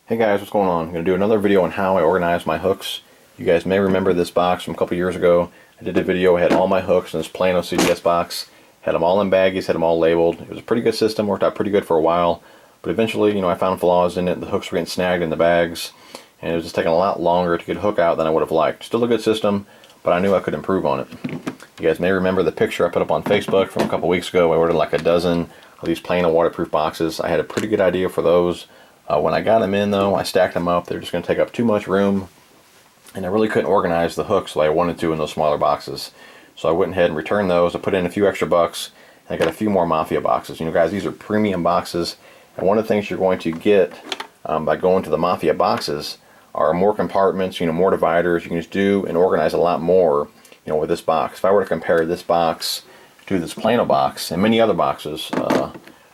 Hey guys, what's going on? I'm going to do another video on how I organize my hooks. You guys may remember this box from a couple years ago. I did a video, I had all my hooks in this Plano CDS box. Had them all in baggies, had them all labeled. It was a pretty good system, worked out pretty good for a while. But eventually, I found flaws in it. The hooks were getting snagged in the bags. And it was just taking a lot longer to get a hook out than I would have liked. Still a good system, but I knew I could improve on it. You guys may remember the picture I put up on Facebook from a couple weeks ago. I ordered like a dozen of these Plano waterproof boxes. I had a pretty good idea for those. When I got them in though, I stacked them up. They're just going to take up too much room, and I really couldn't organize the hooks like I wanted to in those smaller boxes. So I went ahead and returned those. I put in a few extra bucks, and I got a few more Mafia boxes. Guys, these are premium boxes, and one of the things you're going to get by going to the Mafia boxes are more compartments, more dividers. You can just do and organize a lot more, with this box. If I were to compare this box to this Plano box, and many other boxes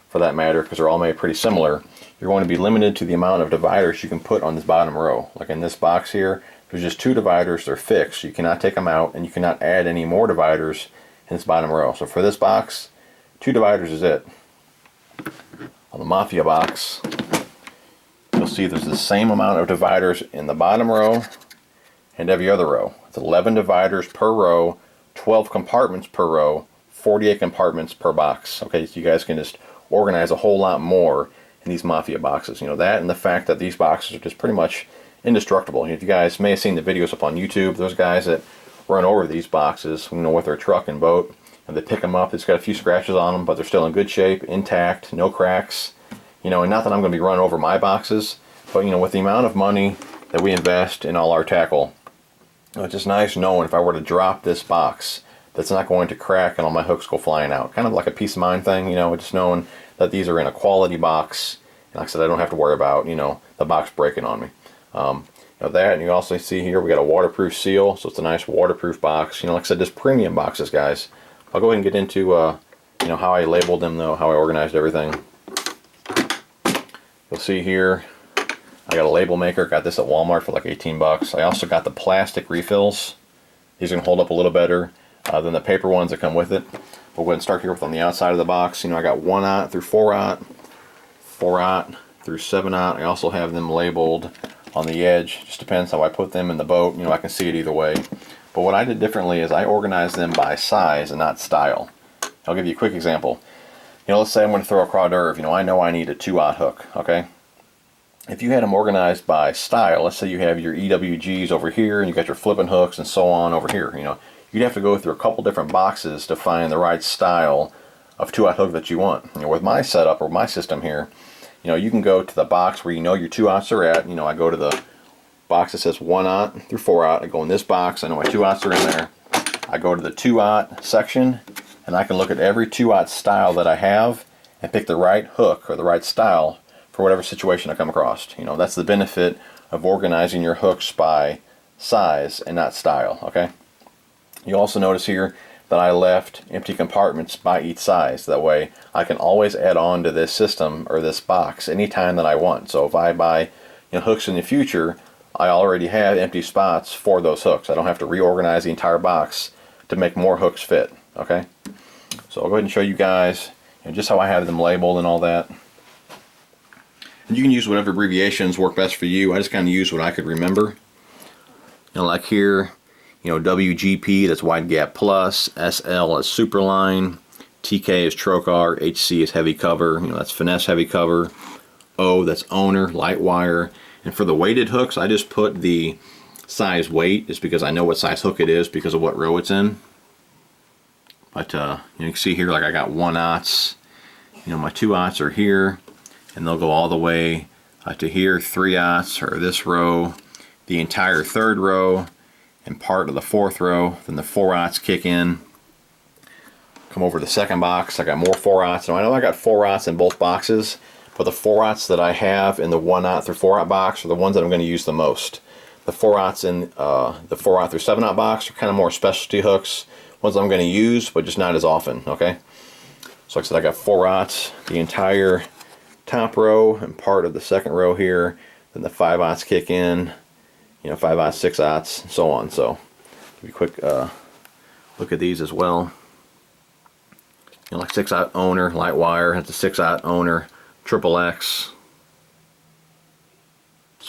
for that matter, because they're all made pretty similar, you're going to be limited to the amount of dividers you can put on this bottom row. Like in this box here, there's just 2 dividers. They're fixed. You cannot take them out, and you cannot add any more dividers in this bottom row. So for this box, 2 dividers is it. On the Mafia box, you'll see there's the same amount of dividers in the bottom row and every other row. It's 11 dividers per row, 12 compartments per row, 48 compartments per box. Okay, so you guys can just organize a whole lot more in these Mafia boxes. That and the fact that these boxes are just pretty much indestructible. If you guys may have seen the videos up on YouTube, those guys that run over these boxes, with their truck and boat, and they pick them up, it's got a few scratches on them, but they're still in good shape, intact, no cracks. And not that I'm going to be running over my boxes, but with the amount of money that we invest in all our tackle, it's just nice knowing if I were to drop this box, that's not going to crack and all my hooks go flying out. Kind of like a peace of mind thing, just knowing that these are in a quality box. And like I said, I don't have to worry about, the box breaking on me. That, and you also see here we got a waterproof seal, so it's a nice waterproof box. Like I said, just premium boxes, guys. I'll go ahead and get into, how I labeled them though, how I organized everything. You'll see here, I got a label maker. Got this at Walmart for like 18 bucks. I also got the plastic refills. These are going to hold up a little better than the paper ones that come with it. We'll go ahead and start here with on the outside of the box. I got 1/0 through 4/0, 4/0 through 7/0. I also have them labeled on the edge. Just depends how I put them in the boat. I can see it either way. But what I did differently is I organized them by size and not style. I'll give you a quick example. Let's say I'm going to throw a craw d'oeuvre. I know I need a 2/0 hook, okay? If you had them organized by style, let's say you have your EWGs over here and you got your flipping hooks and so on over here, you'd have to go through a couple different boxes to find the right style of 2/0 hook that you want. With my setup or my system here, you can go to the box where your 2/0s are at. I go to the box that says 1/0 through 4/0. I go in this box. I know my 2/0s are in there. I go to the 2/0 section, and I can look at every 2/0 style that I have and pick the right hook or the right style for whatever situation I come across. That's the benefit of organizing your hooks by size and not style, okay? You also notice here that I left empty compartments by each size. That way I can always add on to this system or this box anytime that I want. So if I buy hooks in the future, I already have empty spots for those hooks. I don't have to reorganize the entire box to make more hooks fit, okay? So I'll go ahead and show you guys just how I have them labeled and all that. And you can use whatever abbreviations work best for you. I just kind of use what I could remember. Like here, WGP, that's Wide Gap Plus, SL is Superline, TK is Trocar, HC is Heavy Cover, that's Finesse Heavy Cover, O, that's Owner, Light Wire. And for the weighted hooks, I just put the size weight just because I know what size hook it is because of what row it's in. But you can see here, like I got 1/0s, my 2/0s are here, and they'll go all the way to here, 3/0s or this row, the entire 3rd row, and part of the 4th row. Then the 4/0s kick in. Come over to the second box. I got more 4/0s. Now I know I got 4/0s in both boxes, but the 4/0s that I have in the 1/0 through 4/0 box are the ones that I'm going to use the most. The 4/0s in the 4/0 through 7/0 box are kind of more specialty hooks, ones I'm going to use, but just not as often. Okay. So like I said, I got 4/0s, the entire top row and part of the 2nd row here. Then the 5/0s kick in. 5/0s, 6/0s, and so on. So, give you a quick look at these as well. Like 6/0 Owner, Light Wire, has a 6/0 Owner, Triple X.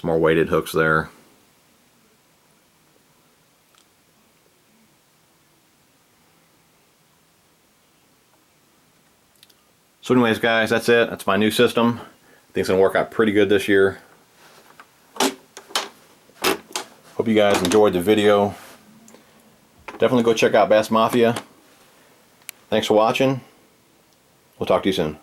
Some more weighted hooks there. So anyways, guys, that's it. That's my new system. I think it's going to work out pretty good this year. Hope you guys enjoyed the video. Definitely go check out Bass Mafia. Thanks for watching. We'll talk to you soon.